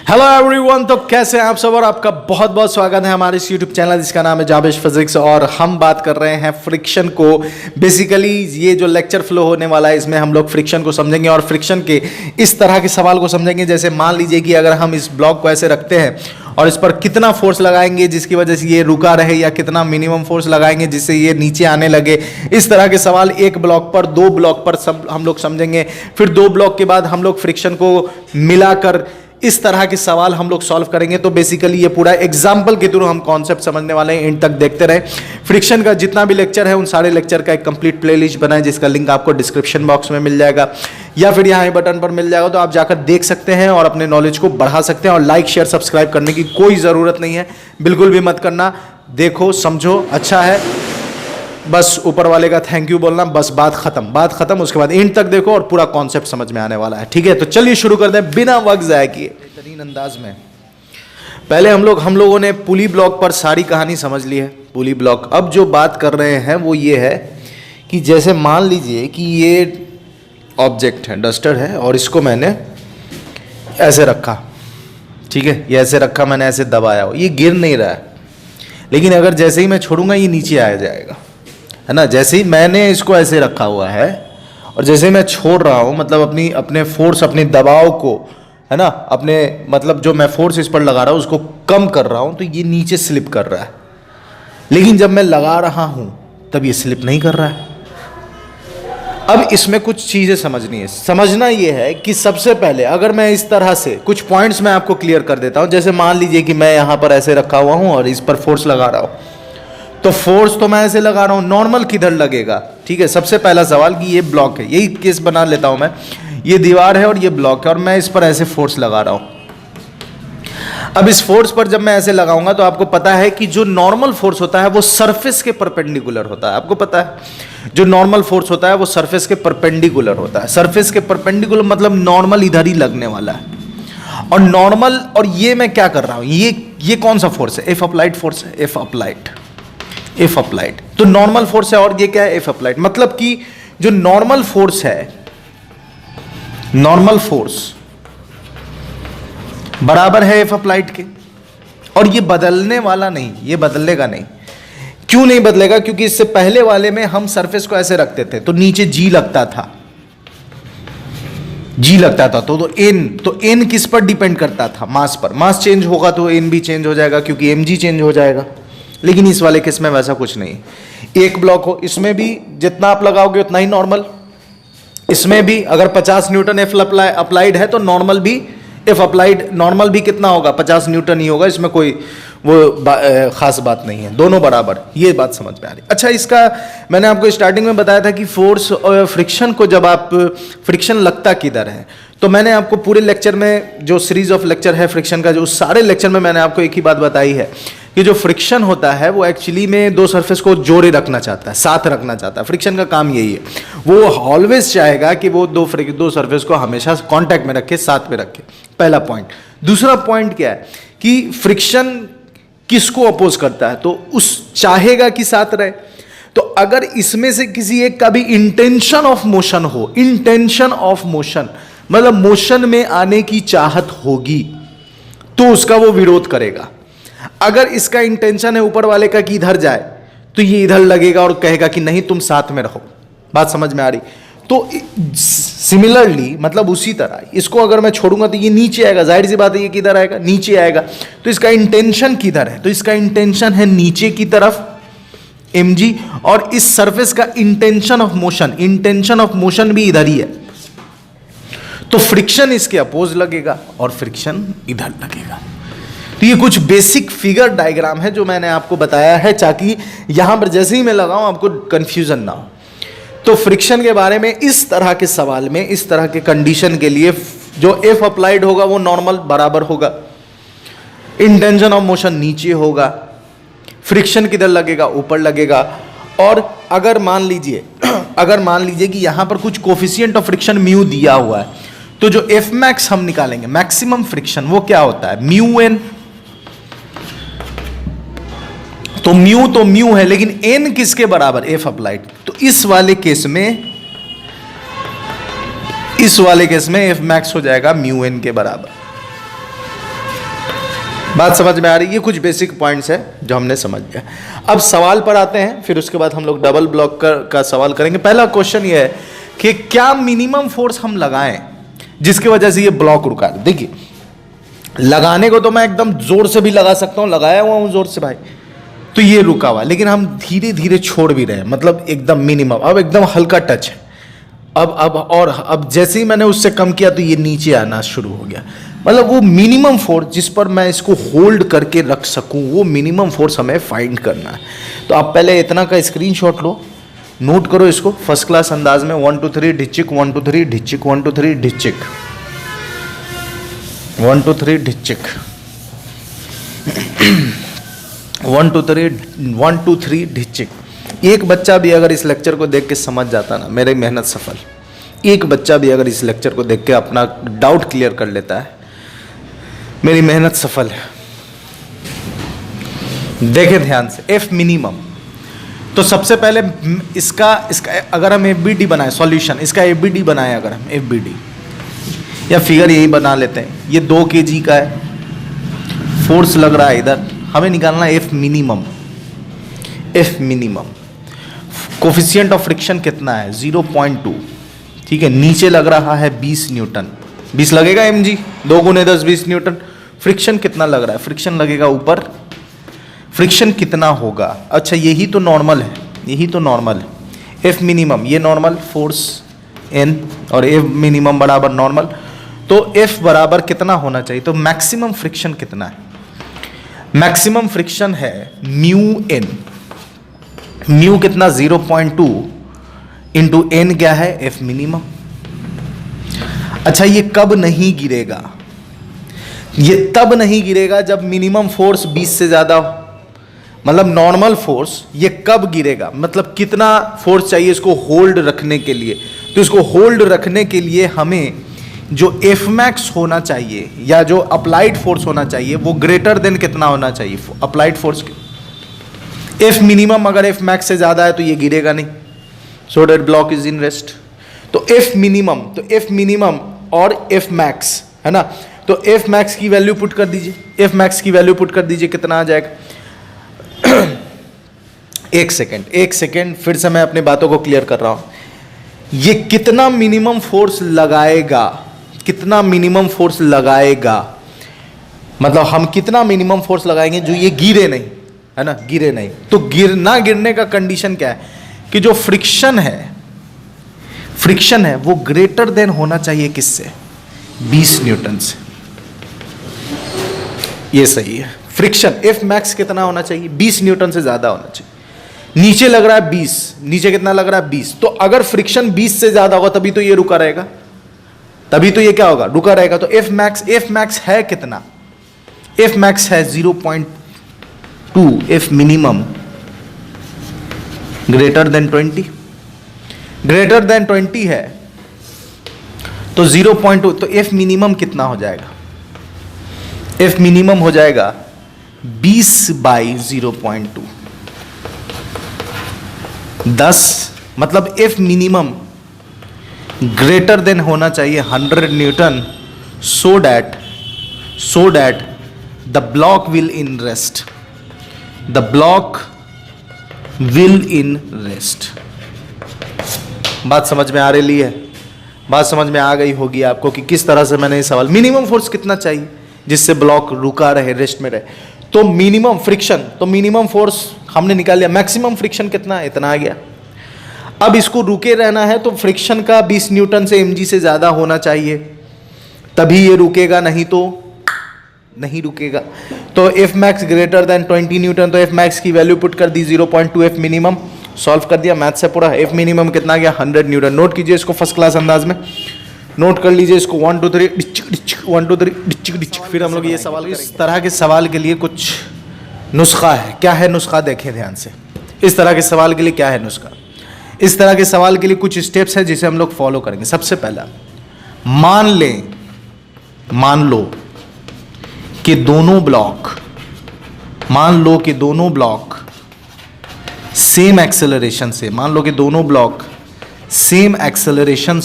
Hello everyone, तो कैसे हैं आप सब और आपका बहुत बहुत स्वागत है हमारे इस यूट्यूब चैनल जिसका नाम है जाबिश फिजिक्स। और हम बात कर रहे हैं फ्रिक्शन को। बेसिकली ये जो लेक्चर फ्लो होने वाला है इसमें हम लोग फ्रिक्शन को समझेंगे और फ्रिक्शन के इस तरह के सवाल को समझेंगे। जैसे मान लीजिए कि अगर हम इस ब्लॉक को ऐसे रखते हैं और इस पर कितना फोर्स लगाएंगे जिसकी वजह से ये रुका रहे, या कितना मिनिमम फोर्स लगाएंगे जिससे ये नीचे आने लगे। इस तरह के सवाल एक ब्लॉक पर, दो ब्लॉक पर सब हम लोग समझेंगे। फिर दो ब्लॉक के बाद हम लोग फ्रिक्शन को मिलाकर इस तरह के सवाल हम लोग सॉल्व करेंगे। तो बेसिकली ये पूरा एग्जाम्पल के थ्रू हम कॉन्सेप्ट समझने वाले हैं। एंड तक देखते रहे। फ्रिक्शन का जितना भी लेक्चर है उन सारे लेक्चर का एक कंप्लीट प्लेलिस्ट बनाए जिसका लिंक आपको डिस्क्रिप्शन बॉक्स में मिल जाएगा या फिर यहाँ बटन पर मिल जाएगा। तो आप जाकर देख सकते हैं और अपने नॉलेज को बढ़ा सकते हैं। और लाइक शेयर सब्सक्राइब करने की कोई ज़रूरत नहीं है, बिल्कुल भी मत करना। देखो समझो, अच्छा है, बस ऊपर वाले का थैंक यू बोलना, बस बात खत्म। उसके बाद एंड तक देखो और पूरा कॉन्सेप्ट समझ में आने वाला है। ठीक है, तो चलिए शुरू कर दें बिना वक्त ज़ाया किए बेहतरीन अंदाज में। पहले हम लोगों ने पुली ब्लॉक पर सारी कहानी समझ ली है। पुली ब्लॉक, अब जो बात कर रहे हैं वो ये है कि जैसे मान लीजिए कि ये ऑब्जेक्ट है, डस्टर है, और इसको मैंने ऐसे रखा। ठीक है, ये ऐसे रखा, मैंने ऐसे दबाया, ये गिर नहीं रहा है, लेकिन अगर जैसे ही मैं छोड़ूंगा ये नीचे आ जाएगा, है ना। जैसे ही मैंने इसको ऐसे रखा हुआ है और जैसे ही मैं छोड़ रहा हूँ, मतलब अपने फोर्स, अपने दबाव को, है ना, अपने मतलब जो मैं फोर्स इस पर लगा रहा हूँ उसको कम कर रहा हूँ, तो ये नीचे स्लिप कर रहा है। लेकिन जब मैं लगा रहा हूँ तब ये स्लिप नहीं कर रहा है। अब इसमें कुछ चीज़ें समझनी है। समझना ये है कि सबसे पहले अगर मैं इस तरह से कुछ पॉइंट्स मैं आपको क्लियर कर देता हूँ। जैसे मान लीजिए कि मैं यहाँ पर ऐसे रखा हुआ हूँ और इस पर फोर्स लगा रहा हूँ, तो फोर्स तो मैं ऐसे लगा रहा हूं, नॉर्मल किधर लगेगा। ठीक है, सबसे पहला सवाल कि ये ब्लॉक है, यही केस बना लेता हूं मैं। ये दीवार है और ये ब्लॉक है और मैं इस पर ऐसे फोर्स लगा रहा हूं। अब इस फोर्स पर जब मैं ऐसे लगाऊंगा तो आपको पता है कि जो नॉर्मल फोर्स होता है वो सरफेस के परपेंडिकुलर होता है। आपको पता है जो नॉर्मल फोर्स होता है वो सरफेस के परपेंडिकुलर होता है। सरफेस के परपेंडिकुलर मतलब नॉर्मल इधर ही लगने वाला है। और नॉर्मल, और ये मैं क्या कर रहा हूं, ये कौन सा फोर्स है? एफ अप्लाइड फोर्स है, एफ अप्लाइड। तो नॉर्मल फोर्स है और ये क्या है? F applied. मतलब कि जो नॉर्मल फोर्स है, नॉर्मल फोर्स बराबर है एफ अप्लाइड के, और ये बदलने वाला नहीं, ये बदलेगा नहीं। क्यों नहीं बदलेगा? क्योंकि इससे पहले वाले में हम सरफेस को ऐसे रखते थे तो नीचे जी लगता था, तो एन किस पर डिपेंड करता था? मास पर। मास चेंज होगा तो एन भी चेंज हो जाएगा, क्योंकि एम जी चेंज हो जाएगा। लेकिन इस वाले केस में वैसा कुछ नहीं। एक ब्लॉक हो, इसमें भी जितना आप लगाओगे उतना ही नॉर्मल, इसमें भी अगर 50 न्यूटन एफ अप्लाइड है तो नॉर्मल भी एफ अप्लाइड, नॉर्मल भी कितना होगा? 50 न्यूटन ही होगा। इसमें कोई वो खास बात नहीं है, दोनों बराबर। ये बात समझ में आ रही। अच्छा, इसका मैंने आपको स्टार्टिंग में बताया था कि फोर्स और फ्रिक्शन को, जब आप फ्रिक्शन लगता किधर है, तो मैंने आपको पूरे लेक्चर में, जो सीरीज ऑफ लेक्चर है फ्रिक्शन का, जो उस सारे लेक्चर में मैंने आपको एक ही बात बताई है कि जो फ्रिक्शन होता है वो एक्चुअली में दो सरफेस को जोड़े रखना चाहता है, साथ रखना चाहता है। फ्रिक्शन का काम यही है, वो ऑलवेज चाहेगा कि वो दो सरफेस को हमेशा कांटेक्ट में रखे, साथ में रखे। पहला पॉइंट। दूसरा पॉइंट क्या है कि फ्रिक्शन किसको अपोज करता है? तो उस चाहेगा कि साथ रहे। तो अगर इसमें से किसी एक का भी इंटेंशन ऑफ मोशन हो, इंटेंशन ऑफ मोशन मतलब मोशन में आने की चाहत होगी, तो उसका वो विरोध करेगा। अगर इसका इंटेंशन है ऊपर वाले का कि इधर जाए, तो ये इधर लगेगा और कहेगा कि नहीं, तुम साथ में रहो। बात समझ में आ रही? तो सिमिलरली, मतलब उसी तरह इसको अगर मैं छोड़ूंगा तो ये नीचे आएगा। जाहिर सी बात है, ये किधर आएगा? नीचे आएगा। तो इसका इंटेंशन किधर है? तो इसका इंटेंशन है नीचे की तरफ, mg, और इस सरफेस का इंटेंशन ऑफ मोशन भी इधर ही है। तो फ्रिक्शन इसके अपोज लगेगा और फ्रिक्शन इधर लगेगा। तो ये कुछ बेसिक फिगर डायग्राम है जो मैंने आपको बताया है, ताकि यहां पर जैसे ही मैं लगाऊं आपको कंफ्यूजन ना हो। तो फ्रिक्शन के बारे में इस तरह के सवाल में, इस तरह के कंडीशन के लिए जो एफ अप्लाइड होगा वो नॉर्मल बराबर होगा, इंटेंशन ऑफ मोशन नीचे होगा, फ्रिक्शन किधर लगेगा? ऊपर लगेगा। और अगर मान लीजिए कि यहां पर कुछ कोफिशिएंट ऑफ फ्रिक्शन म्यू दिया हुआ है, तो जो एफ मैक्स हम निकालेंगे, मैक्सिमम फ्रिक्शन, वो क्या होता है? Mu N. तो म्यू है, लेकिन एन किसके बराबर? F applied. तो इस वाले केस में एफ मैक्स हो जाएगा म्यू एन के बराबर। बात समझ में आ रही है? ये कुछ बेसिक पॉइंट्स है जो हमने समझ लिया। अब सवाल पर आते हैं, फिर उसके बाद हम लोग डबल ब्लॉक का सवाल करेंगे। पहला क्वेश्चन ये है कि क्या मिनिमम फोर्स हम लगाएं जिसकी वजह से ये ब्लॉक रुका है। देखिए, लगाने को तो मैं एकदम जोर से भी लगा सकता हूं, लगाया हुआ हूं जोर से भाई, तो ये रुका हुआ, लेकिन हम धीरे धीरे छोड़ भी रहे हैं, मतलब एकदम मिनिमम। अब एकदम हल्का टच है, अब जैसे ही मैंने उससे कम किया तो ये नीचे आना शुरू हो गया। मतलब वो मिनिमम फोर्स जिस पर मैं इसको होल्ड करके रख सकूं, वो मिनिमम फोर्स हमें फाइंड करना है। तो आप पहले इतना का स्क्रीनशॉट लो, नोट करो इसको फर्स्ट क्लास अंदाज में। 1 2 3 ढिचिक, 1 2 3 ढिचिक, 1 2 3 ढिचिक, 1 2 3 ढिचिक, 1 2 3 1 2 3 ढिचिक। एक बच्चा भी अगर इस लेक्चर को देख के समझ जाता ना, मेरी मेहनत सफल। एक बच्चा भी अगर इस लेक्चर को देख के अपना डाउट क्लियर कर लेता है, मेरी मेहनत सफल है। देखें ध्यान से, एफ मिनिमम। तो सबसे पहले इसका अगर हम एफबीडी बनाए सॉल्यूशन, इसका एफबीडी बनाए, अगर हम एफबीडी या फिगर यही बना लेते हैं, ये 2 kg का है, फोर्स लग रहा है इधर, हमें निकालना है F minimum. F minimum coefficient of friction कितना है? 0.2। ठीक है, नीचे लग रहा है 20 न्यूटन, 20 लगेगा mg, 2 × 10 20 न्यूटन। फ्रिक्शन कितना लग रहा है? फ्रिक्शन लगेगा ऊपर, फ्रिक्शन कितना होगा? अच्छा, यही तो नॉर्मल है, यही तो नॉर्मल है। एफ मिनिमम, ये नॉर्मल फोर्स n और एफ मिनिमम बराबर नॉर्मल, तो एफ बराबर कितना होना चाहिए? तो मैक्सिमम फ्रिक्शन कितना है? मैक्सिमम फ्रिक्शन है म्यू n। म्यू कितना? 0.2 इंटू n क्या है? F minimum. अच्छा, ये कब नहीं गिरेगा? ये तब नहीं गिरेगा जब मिनिमम फोर्स 20 से ज्यादा हो, मतलब नॉर्मल फोर्स। ये कब गिरेगा? मतलब कितना फोर्स चाहिए इसको होल्ड रखने के लिए? तो इसको होल्ड रखने के लिए हमें जो एफ मैक्स होना चाहिए या जो अप्लाइड फोर्स होना चाहिए वो ग्रेटर देन कितना होना चाहिए? अप्लाइड फोर्स के। एफ मिनिमम अगर एफ मैक्स से ज्यादा है तो ये गिरेगा नहीं, so that block is in rest. तो एफ मिनिमम, तो एफ मिनिमम और एफ मैक्स है ना, तो एफ मैक्स की वैल्यू पुट कर दीजिए। एफ मैक्स की वैल्यू पुट कर दीजिए, कितना आ जाएगा? एक सेकेंड, फिर से मैं अपनी बातों को क्लियर कर रहा हूं। ये कितना मिनिमम फोर्स लगाएगा? कितना मिनिमम फोर्स लगाएगा? मतलब हम कितना मिनिमम फोर्स लगाएंगे जो ये गिरे नहीं, है ना, गिरे नहीं। तो गिरने का कंडीशन क्या है? कि जो फ्रिक्शन है वो ग्रेटर देन होना चाहिए किससे? 20 न्यूटन से। ये सही है। फ्रिक्शन एफ मैक्स कितना होना चाहिए? 20 न्यूटन से ज्यादा होना चाहिए। नीचे लग रहा है 20, नीचे कितना लग रहा है? 20। तो अगर फ्रिक्शन 20 से ज्यादा होगा तभी तो ये रुका रहेगा, तभी तो ये क्या होगा? रुका रहेगा। तो एफ मैक्स है कितना? एफ मैक्स है 0.2, F minimum greater than 20, greater than 20 है तो 0.2, तो एफ मिनिमम कितना हो जाएगा? एफ मिनिमम हो जाएगा 20/0.2, 10। मतलब एफ मिनिमम ग्रेटर देन होना चाहिए 100 Newton, so that the block will in rest, the block will in rest. बात समझ में आ रही है? बात समझ में आ गई होगी आपको कि किस तरह से मैंने ये सवाल, मिनिमम फोर्स कितना चाहिए जिससे ब्लॉक रुका रहे, रेस्ट में रहे। तो मिनिमम फ्रिक्शन, तो मिनिमम फोर्स हमने निकाल लिया। मैक्सिमम फ्रिक्शन कितना? इतना आ गया। अब इसको रुके रहना है तो फ्रिक्शन का 20 न्यूटन से mg से ज्यादा होना चाहिए, तभी ये रुकेगा, नहीं तो नहीं रुकेगा। तो F max greater than 20 Newton, तो एफ मैक्स की वैल्यू पुट कर दी 0.2, एफ मिनिमम सॉल्व कर दिया मैथ से पूरा। एफ मिनिमम कितना गया? 100 न्यूटन। नोट कीजिए इसको फर्स्ट क्लास अंदाज में, नोट कर लीजिए इसको। 1 2 3 1 2 3 फिर हम लोग ये सवाल, इस तरह के सवाल के लिए कुछ नुस्खा है। क्या है नुस्खा? देखें ध्यान से। इस तरह के सवाल के लिए क्या है नुस्खा? इस तरह के सवाल के लिए कुछ स्टेप्स है जिसे हम लोग फॉलो करेंगे। सबसे पहला, मान लो कि दोनों ब्लॉक सेम एक्सेलरेशन से, मान लो कि दोनों ब्लॉक सेम एक्सेलरेशन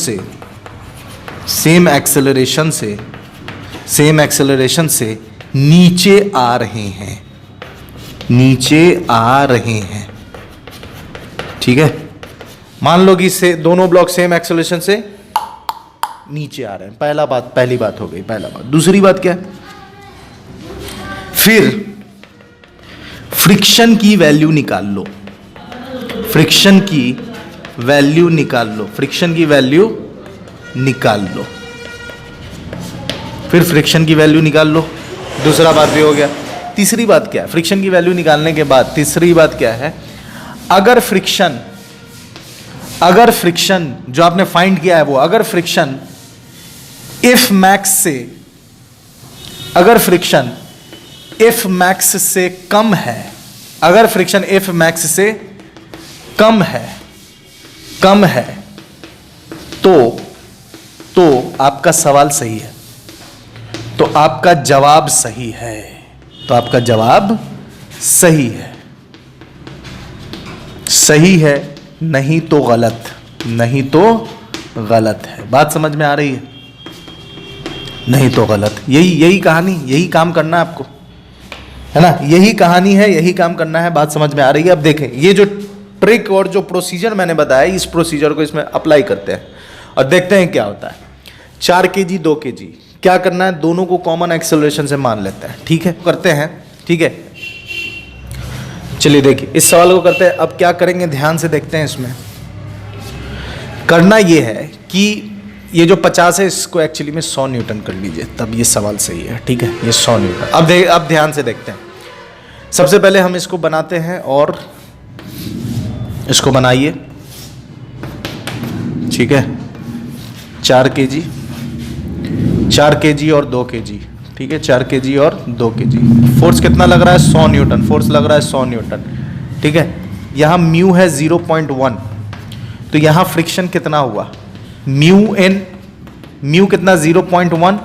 से नीचे आ रहे हैं, नीचे आ रहे हैं। ठीक है, मान लो कि से दोनों ब्लॉक सेम एक्सेलरेशन से नीचे आ रहे हैं। पहली बात हो गई, पहला बात। दूसरी बात क्या है, फिर फ्रिक्शन की वैल्यू निकाल लो, फ्रिक्शन की वैल्यू निकाल लो, फ्रिक्शन की वैल्यू निकाल लो, फिर फ्रिक्शन की वैल्यू निकाल लो। दूसरा बात भी हो गया। तीसरी बात क्या है, फ्रिक्शन की वैल्यू निकालने के बाद तीसरी बात क्या है, अगर फ्रिक्शन जो आपने फाइंड किया है वो, अगर फ्रिक्शन इफ मैक्स से कम है, अगर फ्रिक्शन इफ मैक्स से कम है तो आपका सवाल सही है, तो आपका जवाब सही है, तो आपका जवाब सही है, सही है, नहीं तो गलत, नहीं तो गलत है। बात समझ में आ रही है? नहीं तो गलत। यही कहानी, यही काम करना है आपको, है ना? यही कहानी है, यही काम करना है। बात समझ में आ रही है? अब देखें, ये जो ट्रिक और जो प्रोसीजर मैंने बताया, इस प्रोसीजर को इसमें अप्लाई करते हैं और देखते हैं क्या होता है। 4 kg 2 kg, क्या करना है, दोनों को कॉमन एक्सेलरेशन से मान लेते हैं। ठीक है, करते हैं। ठीक है, चलिए देखिए इस सवाल को करते हैं। अब क्या करेंगे, ध्यान से देखते हैं। इसमें करना ये है कि ये जो 50 है इसको एक्चुअली में 100 न्यूटन कर लीजिए, तब ये सवाल सही है। ठीक है, ये 100 न्यूटन। अब ध्यान से देखते हैं। सबसे पहले हम इसको बनाते हैं और इसको बनाइए। ठीक है, 4 kg और 2 kg। ठीक है, 4 kg और 2 kg। फोर्स कितना लग रहा है, 100 न्यूटन। फोर्स लग रहा है 100 न्यूटन। ठीक है, यहाँ म्यू है 0.1, तो यहाँ फ्रिक्शन कितना हुआ, म्यू कितना 0.1,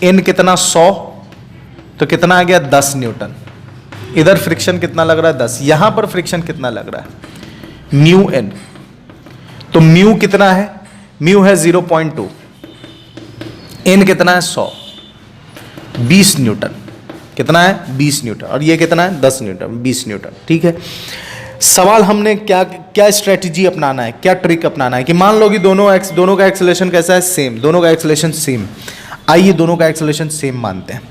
एन कितना 100, तो कितना आ गया 10 न्यूटन। इधर फ्रिक्शन कितना लग रहा है 10, यहां पर फ्रिक्शन कितना लग रहा है म्यू एन, तो म्यू कितना है, म्यू है 0.2, एन कितना है 100, 20 न्यूटन। कितना है 20 न्यूटन, और ये कितना है 10 न्यूटन, 20 न्यूटन। ठीक है, सवाल हमने क्या स्ट्रेटजी अपनाना है, क्या ट्रिक अपनाना है कि मान लो कि दोनों का एक्सेलरेशन कैसा है, सेम, दोनों का एक्सेलरेशन सेम। आइए दोनों का एक्सेलरेशन सेम मानते हैं,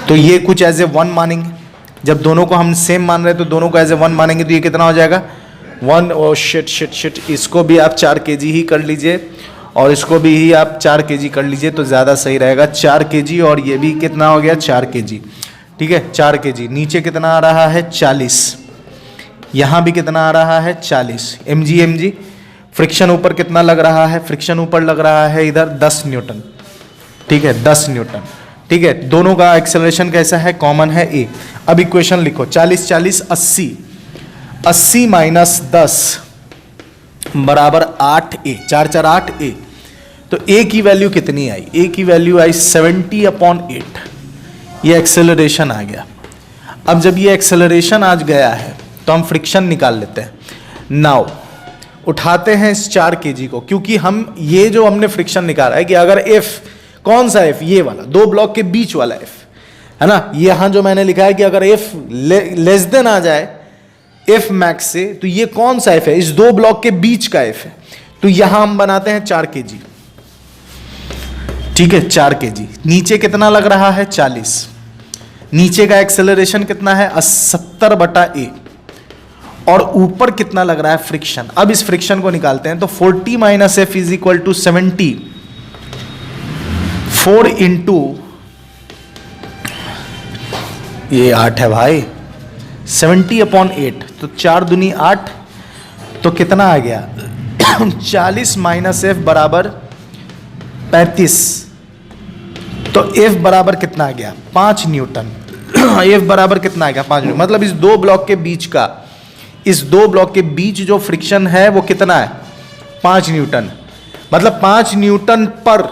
तो ये कुछ एज ए 1 मानेंगे। जब दोनों को हम सेम मान रहे हैं तो दोनों को एज ए 1 मानेंगे, तो ये कितना हो जाएगा 1। ओ शिट, इसको भी आप 4 kg ही कर लीजिए और इसको भी ही आप 4 kg कर लीजिए तो ज़्यादा सही रहेगा। 4 kg और ये भी कितना हो गया 4 kg। ठीक है, 4 kg। नीचे कितना आ रहा है 40, यहाँ भी कितना आ रहा है 40 mg। फ्रिक्शन ऊपर कितना लग रहा है, फ्रिक्शन ऊपर लग रहा है इधर 10 न्यूटन। ठीक है, 10 न्यूटन। ठीक है, दोनों का एक्सेलरेशन कैसा है, कॉमन है ए। अब इक्वेशन लिखो, 40 40 80, 80 माइनस 10 बराबर 8a, 4 4 8a। तो a की वैल्यू कितनी आई, a की वैल्यू आई 70/8। ये एक्सेलरेशन आ गया। अब जब ये एक्सेलरेशन आज गया है तो हम फ्रिक्शन निकाल लेते हैं। नाउ उठाते हैं इस 4 kg को, क्योंकि हम ये जो हमने फ्रिक्शन निकाला है कि अगर F, कौन सा F, ये वाला, दो ब्लॉक के बीच वाला F है ना, यहां जो मैंने लिखा है कि अगर F लेस देन आ जाए F मैक्स से, तो ये कौन सा F है, इस दो ब्लॉक के बीच का F है। तो यहां हम बनाते हैं 4 kg। ठीक है, 4 kg। नीचे कितना लग रहा है 40, नीचे का एक्सेलरेशन कितना है 70/a, और ऊपर कितना लग रहा है फ्रिक्शन। अब इस फ्रिक्शन को निकालते हैं, तो 40 minus F is equal to 70, 4 into ये 8 है भाई, 70/8, तो 4 दूनी 8, तो कितना आ गया 40 माइनस एफ बराबर 35, तो एफ बराबर कितना आ गया 5 न्यूटन। एफ बराबर कितना आ गया 5 न्यूटन। मतलब इस दो ब्लॉक के बीच का, इस दो ब्लॉक के बीच जो फ्रिक्शन है वो कितना है 5 न्यूटन। मतलब 5 न्यूटन पर,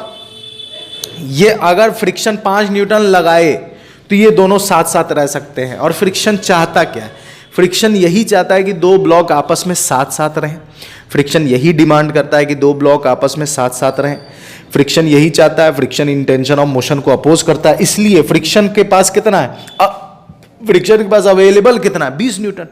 ये अगर फ्रिक्शन 5 न्यूटन लगाए तो ये दोनों साथ साथ रह सकते हैं। और फ्रिक्शन चाहता क्या है, फ्रिक्शन यही चाहता है कि दो ब्लॉक आपस में साथ साथ रहें। फ्रिक्शन यही डिमांड करता है कि दो ब्लॉक आपस में साथ साथ रहें। फ्रिक्शन यही चाहता है, फ्रिक्शन इंटेंशन ऑफ मोशन को अपोज करता है। इसलिए फ्रिक्शन के पास कितना है, फ्रिक्शन के पास अवेलेबल कितना है, 20 न्यूटन।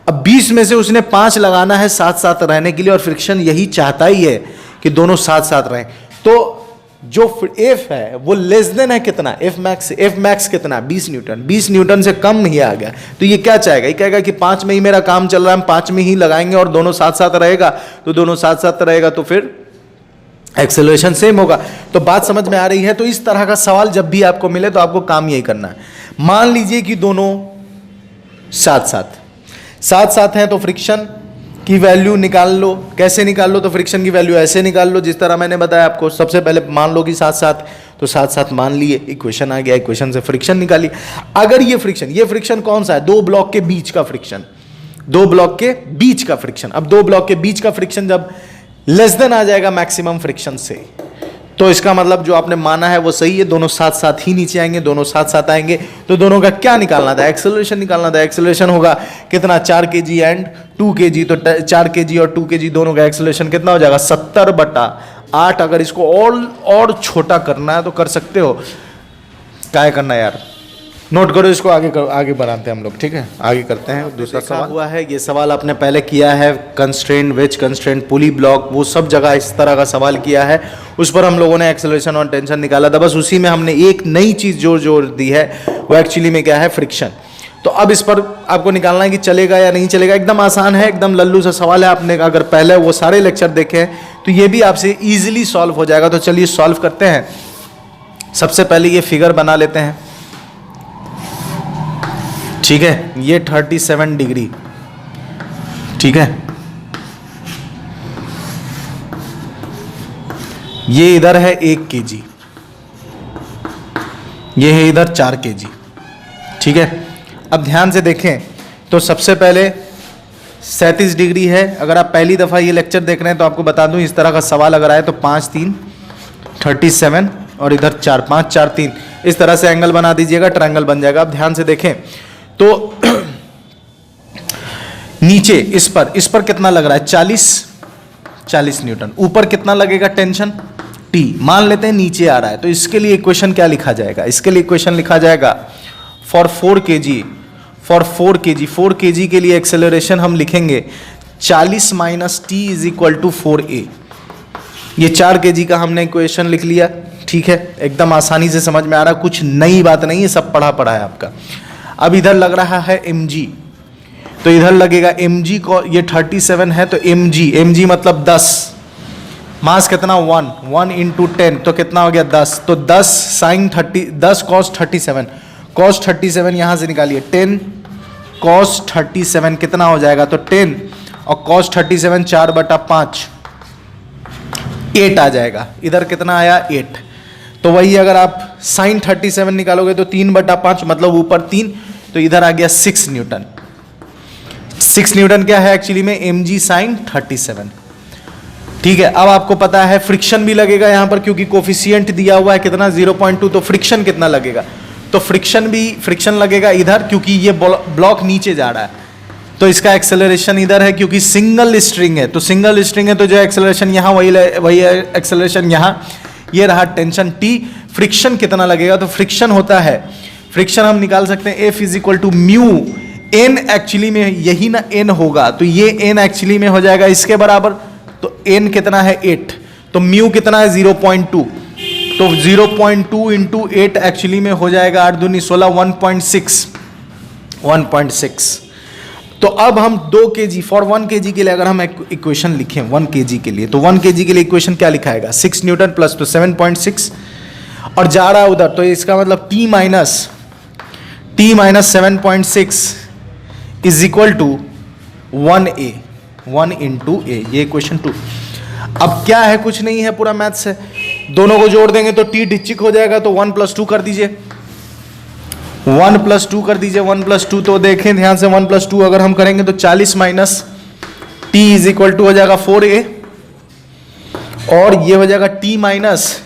अब 20 में से उसने 5 लगाना है साथ साथ रहने के लिए, और फ्रिक्शन यही चाहता ही है कि दोनों साथ साथ रहें। तो जो एफ है वो लेस देन है कितना, एफ मैक्स कितना, 20 न्यूटन। 20 न्यूटन से कम नहीं आ गया, तो ये क्या चाहेगा, ये कहेगा कि 5 में ही मेरा काम चल रहा है, हम 5 में ही लगाएंगे और दोनों साथ साथ रहेगा। तो दोनों साथ साथ रहेगा तो फिर एक्सेलरेशन सेम होगा। तो बात समझ में आ रही है। तो इस तरह का सवाल जब भी आपको मिले तो आपको काम यही करना है। मान लीजिए कि दोनों साथ साथ हैं, तो फ्रिक्शन की वैल्यू निकाल लो। कैसे निकाल लो, तो फ्रिक्शन की वैल्यू ऐसे निकाल लो जिस तरह मैंने बताया आपको। सबसे पहले मान लो कि साथ साथ, तो साथ साथ मान लिए, इक्वेशन आ गया, इक्वेशन से फ्रिक्शन निकाली। अगर ये फ्रिक्शन कौन सा है, दो ब्लॉक के बीच का फ्रिक्शन, दो ब्लॉक के बीच का फ्रिक्शन। अब दो ब्लॉक के बीच का फ्रिक्शन जब लेस देन आ जाएगा मैक्सिमम फ्रिक्शन से, तो इसका मतलब जो आपने माना है वो सही है, दोनों साथ साथ ही नीचे आएंगे, दोनों साथ साथ आएंगे। तो दोनों का क्या निकालना था, एक्सेलरेशन निकालना था। एक्सेलरेशन होगा कितना, 4 kg एंड 2 kg। तो 4 kg और 2 kg दोनों का एक्सेलरेशन कितना हो जाएगा, 70/8। अगर इसको और छोटा करना है तो कर सकते हो, क्या करना है यार, नोट करो इसको, आगे बढ़ाते हैं हम लोग, ठीक है। आगे करते हैं दूसरा सवाल हुआ है। ये सवाल आपने पहले किया है, कंस्ट्रेंट वेज कंस्ट्रेंट पुली ब्लॉक, वो सब जगह इस तरह का सवाल किया है। उस पर हम लोगों ने एक्सेलरेशन और टेंशन निकाला था। बस उसी में हमने एक नई चीज़ जोड़ दी है, वो एक्चुअली में क्या है, फ्रिक्शन। तो अब इस पर आपको निकालना है कि चलेगा या नहीं चलेगा। एकदम आसान है, एकदम लल्लू सा सवाल है। आपने अगर पहले वो सारे लेक्चर देखे हैं तो ये भी आपसे ईजिली सॉल्व हो जाएगा। तो चलिए सॉल्व करते हैं। सबसे पहले ये फिगर बना लेते हैं, ठीक है। ये 37 डिग्री, ठीक है। ये इधर है 1 kg, ये है इधर 4 kg, ठीक है। अब ध्यान से देखें तो सबसे पहले 37 डिग्री है। अगर आप पहली दफ़ा ये लेक्चर देख रहे हैं तो आपको बता दूं, इस तरह का सवाल अगर आए तो 5 3 37 और इधर 4 5 4 3, इस तरह से एंगल बना दीजिएगा, ट्रायंगल बन जाएगा। अब ध्यान से देखें तो नीचे इस पर कितना लग रहा है, 40 न्यूटन। ऊपर कितना लगेगा टेंशन, T। मान लेते हैं नीचे आ रहा है, तो इसके लिए इक्वेशन क्या लिखा जाएगा, इसके लिए इक्वेशन लिखा जाएगा फॉर 4 kg, 4 kg के लिए एक्सेलरेशन हम लिखेंगे 40 minus T is equal to 4A। ये 4 kg का हमने इक्वेशन लिख लिया, ठीक है। एकदम आसानी से समझ में आ रहा है, कुछ नई बात नहीं है, सब पढ़ा है आपका। अब इधर लग रहा है mg, तो इधर लगेगा mg को, ये 37 है तो mg मतलब 10, मास कितना 1 इंटू 10, तो कितना हो गया 10। तो 10 साइन 30, 10 कॉस 37, कॉस 37 यहाँ से निकालिए, 10 कॉस 37 कितना हो जाएगा, तो 10 और कॉस 37 4/5 8 आ जाएगा। इधर कितना आया 8। तो वही अगर आप साइन 37 निकालोगे तो 3/5 मतलब ऊपर 3, तो इधर आ गया 6 न्यूटन। 6 न्यूटन क्या है एक्चुअली में, mg साइन 37, ठीक है। अब आपको पता है फ्रिक्शन भी लगेगा यहाँ पर, क्योंकि कोफिशिएंट दिया हुआ है कितना 0.2, तो फ्रिक्शन कितना लगेगा, तो फ्रिक्शन लगेगा इधर, क्योंकि ये ब्लॉक नीचे जा रहा है, तो इसका एक्सेलरेशन इधर है। क्योंकि सिंगल स्ट्रिंग है, तो सिंगल स्ट्रिंग है तो जो एक्सेलरेशन यहाँ वही एक्सेलरेशन यहाँ, ये रहा टेंशन T। फ्रिक्शन कितना लगेगा, तो फ्रिक्शन होता है, फ्रिक्शन हम निकाल सकते हैं F is equal to mu N, actually में यही ना N होगा, तो ये N एक्चुअली में हो जाएगा इसके बराबर। तो N कितना है 8, तो म्यू कितना है 0.2, तो 0.2 इंटू 8 एक्चुअली में हो जाएगा 8 दूनी 16, 1.6। तो अब हम 2 kg फॉर 1 kg के लिए अगर हम इक्वेशन लिखें 1 kg के लिए, तो 1 kg के लिए इक्वेशन क्या लिखाएगा, 6 न्यूटन प्लस तो 7.6, और जा रहा है उधर, तो इसका मतलब T minus 7.6 is equal to 1A, 1 into A, ये इक्वेशन 2। अब क्या है, कुछ नहीं है, पूरा मैथ्स है। दोनों को जोड़ देंगे तो T डिच्चिक हो जाएगा, तो 1 + 2 कर दीजिए, 1 + 2 कर दीजिए, 1 + 2। तो देखें ध्यान से, 1 + 2 अगर हम करेंगे तो 40 minus T is equal to हो जाएगा 4A, और ये हो जाएगा T minus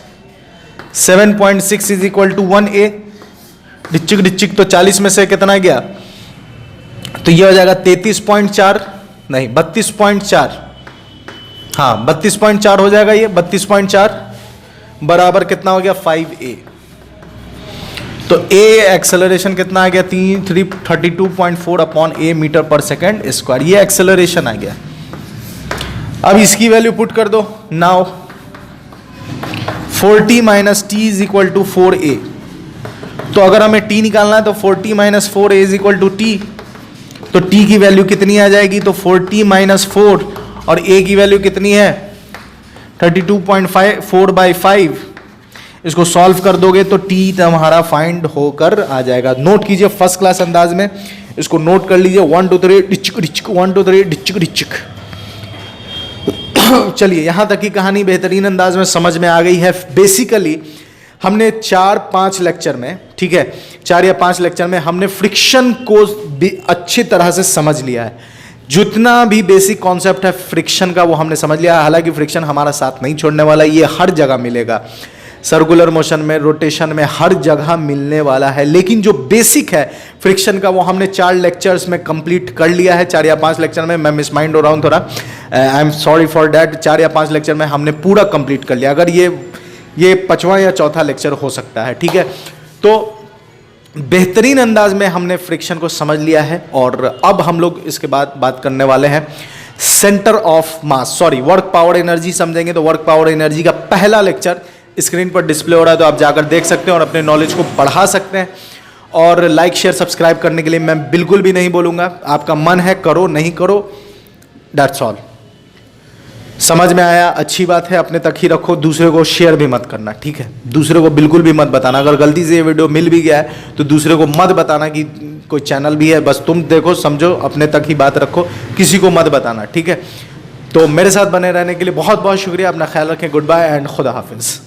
7.6 is equal to 1A। डिच्चिक तो 40 में से कितना गया तो ये हो जाएगा 33.4 नहीं 32.4, हाँ 32.4 हो जाएगा, ये 32.4 बराबर कितना हो गया 5a। तो a एक्सेलरेशन कितना आ गया 32.4 upon a metre per second square, ये एक्सेलरेशन आ गया। अब इसकी वैल्यू पुट कर दो। Now 40 minus T is equal to 4a। तो अगर हमें t निकालना है तो 40 minus 4a is equal to T. तो t की वैल्यू कितनी आ जाएगी, तो 40 माइनस 4 और a की वैल्यू कितनी है 32.4 बाई 5। इसको सॉल्व कर दोगे तो t तुम्हारा फाइंड होकर आ जाएगा। नोट कीजिए फर्स्ट क्लास अंदाज में, इसको नोट कर लीजिए 1 2 3 डिचक डिचक 1 2 3 डिचक डिचक। चलिए यहां तक की कहानी बेहतरीन अंदाज में समझ में आ गई है। बेसिकली हमने 4-5 लेक्चर में, ठीक है 4 या 5 लेक्चर में हमने फ्रिक्शन को अच्छी तरह से समझ लिया है। जितना भी बेसिक कॉन्सेप्ट है फ्रिक्शन का वो हमने समझ लिया है। हालांकि फ्रिक्शन हमारा साथ नहीं छोड़ने वाला, ये हर जगह मिलेगा, सर्कुलर मोशन में, रोटेशन में, हर जगह मिलने वाला है। लेकिन जो बेसिक है फ्रिक्शन का वो हमने 4 लेक्चर्स में कंप्लीट कर लिया है। 4 या 5 लेक्चर में, मैं मिस माइंड हो रहा हूँ थोड़ा, I am sorry for that. 4 या 5 लेक्चर में हमने पूरा कंप्लीट कर लिया। अगर ये 5वां या चौथा लेक्चर हो सकता है, ठीक है। तो बेहतरीन अंदाज में हमने फ्रिक्शन को समझ लिया है। और अब हम लोग इसके बाद बात करने वाले हैं centre of mass, sorry work power energy समझेंगे। तो वर्क पावर एनर्जी का पहला लेक्चर स्क्रीन पर डिस्प्ले हो रहा है, तो आप जाकर देख सकते हैं और अपने नॉलेज को बढ़ा सकते हैं। और लाइक शेयर सब्सक्राइब करने के लिए मैं बिल्कुल भी नहीं बोलूंगा, आपका मन है करो नहीं करो, दैट्स ऑल। समझ में आया, अच्छी बात है, अपने तक ही रखो, दूसरे को शेयर भी मत करना, ठीक है। दूसरे को बिल्कुल भी मत बताना। अगर गलती से ये वीडियो मिल भी गया है तो दूसरे को मत बताना कि कोई चैनल भी है, बस तुम देखो समझो, अपने तक ही बात रखो, किसी को मत बताना, ठीक है। तो मेरे साथ बने रहने के लिए बहुत बहुत शुक्रिया। अपना ख्याल रखें। गुड बाय एंड खुदा हाफिज।